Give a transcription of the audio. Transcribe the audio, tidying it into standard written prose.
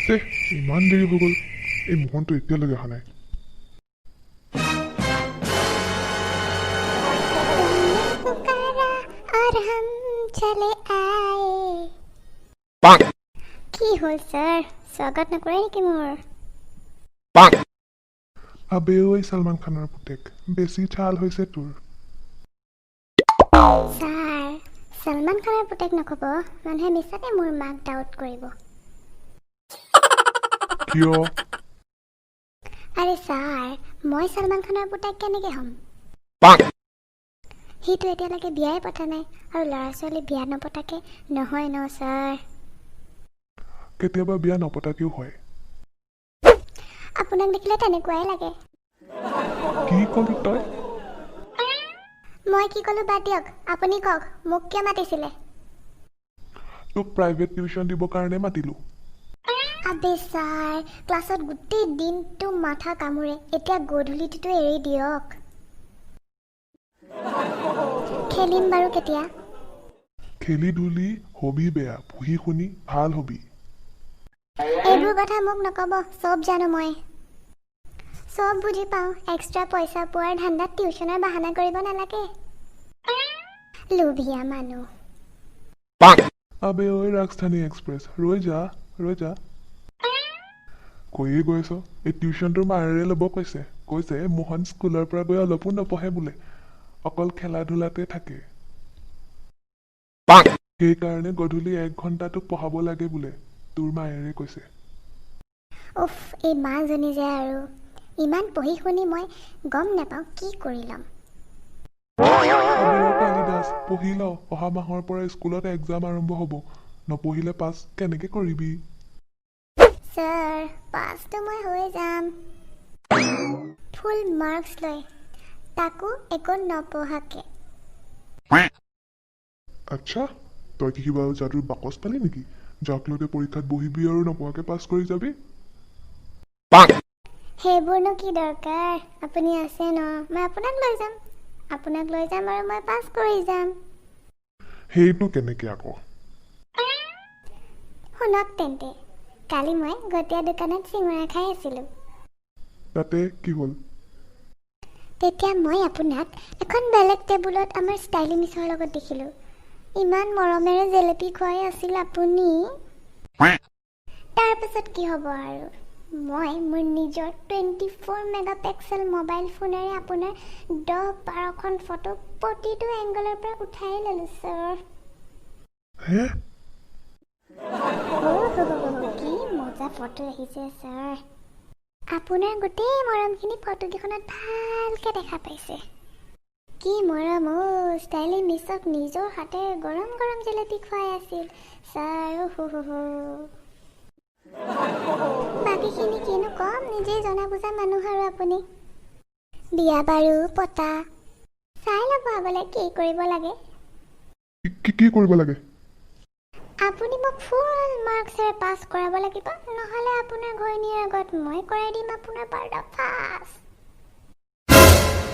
তে ইমান দেৰি হৈ গ'ল, এই মোহনটো এতিয়ালৈকে অহা নাই। কি হ'ল ছাৰ, স্বাগত নকৰে নেকি মোৰ? আবে ঐ ছলমান খানৰ পুতেক, বেছি ছাল হৈছে তোৰ। ছাৰ, ছলমান খানৰ পুতেক নক'ব, মানুহে মিছাতে মোৰ মাক ডাউট কৰিব। কিয়? আৰে ছাৰ, মই ছলমান খানৰ পুতেক কেনেকৈ হ'ম? সিটো এতিয়ালৈকে বিয়াই পতা নাই, আৰু ল'ৰা ছোৱালী বিয়া নপতাকে নহয় ন ছাৰ। কেতিয়াবা বিয়া নপতাকেও হয়। আপোনাক দেখিলে তেনেকুৱাই লাগে। কি ক'লি তই? মই কি ক'লো বাদ দিয়ক, আপুনি কওক, মোক কিয় মাতিছিলে? তোক প্ৰাইভেট টিউশ্যন দিবৰ কাৰণে মাতিলোঁ। আবে ছাৰ, ক্লাছত গোটেই দিনটো মাথা কামোৰে, এতিয়া গধূলিটোতো এৰি দিয়ক। খেলিম বাৰু কেতিয়া? খেলি ধূলি হবি বেয়া, পঢ়ি শুনি ভাল হবি। এইবোৰ কথা মোক নক'ব, চব জানো মই। চব বুজি পাওঁ, এক্সট্ৰা পইচা পোৱাৰ ধান্দাত টিউশ্যনৰ বাহানা কৰিব নালাগে। লোভিয়া মানুহ। আবে ঐ ৰাজধানী এক্সপ্ৰেছ, ৰৈ যা। কৈয়ে গৈছ, এই টিউশ্যনটোৰ মায়েৰে ল'ব কৈছে মোহন স্কুলৰ পৰা গৈ অলপো নপঢ়ে বোলে, অকল খেলা ধূলাতে থাকে। সেইকাৰণে গধূলি 1 ঘণ্টা তোক পঢ়াব লাগে বোলে, তোৰ মায়েৰে কৈছে। উফ, এই মাজনী যে আৰু ইমান পঢ়ি শুনি মই গম নাপাওঁ কি কৰি ল'ম। কালিদাস, পঢ়ি ল, অহা মাহৰ পৰা স্কুলত এক্সাম আৰম্ভ হ'ব, নপঢ়িলে পাছ কেনেকে কৰিবি? ছাৰ, পাছটো মই হৈ যাম, ফুল মাৰ্কছ লৈ, তাকো একো নপঢ়াকে। আচ্ছা, তই কি কিবা যাদুৰ বাকচ পালি নেকি, যাক লৈ পৰীক্ষাত বহিবি আৰু নপঢ়াকে পাছ কৰি যাবি? সেইবোৰনো কি দৰকাৰ, আপুনি আছে ন, মই আপোনাক লৈ যাম আৰু মই পাছ কৰি যাম। সেইটো কেনেকে আকৌ? শুনক তেন্তে, কালি মই গটীয়া দোকানত চিঙৰা খাই আছিলোঁ। তাতে কি হ'ল? তেতিয়া মই আপোনাক এখন বেলেগ টেবুলত আমাৰ ষ্টাইলী মিছৰ লগত দেখিলোঁ। ইমান মৰমেৰে জেলেপি খুৱাই আছিল আপুনি। তাৰপাছত কি হ'ব আৰু, মই মোৰ নিজৰ 24 মেগাপিক্সেল মোবাইল ফোনেৰে আপোনাৰ 10-12খন ফটো প্ৰতিটো এংগলৰ পৰা উঠাই ল'লোঁ ছাৰ। হে? কি মজা ফটো আহিছে ছাৰ। আপোনাৰ গোটেই মৰমখিনি ফটোকেইখনত ভালকে দেখা পাইছে। কি মৰম ষ্টাইলী মিছক নিজৰ হাতেৰে গৰম গৰম জেলেপি খুৱাই আছিল ছাৰ। বাকীখিনি কিনো কম, নিজেই জনা বুজা মানুহ আৰু আপুনি। বিয়া বাৰু পতা, চাই ল'ব আগলৈ কি কৰিব লাগে। কি কৰিব লাগে? আপুনি মোক ফুল মাৰ্কছেৰে পাছ কৰাব লাগিব, নহ'লে আপোনাৰ ঘৈণীৰ আগত মই কৰাই দিম আপোনাৰ পাৰ্দা ফাছ।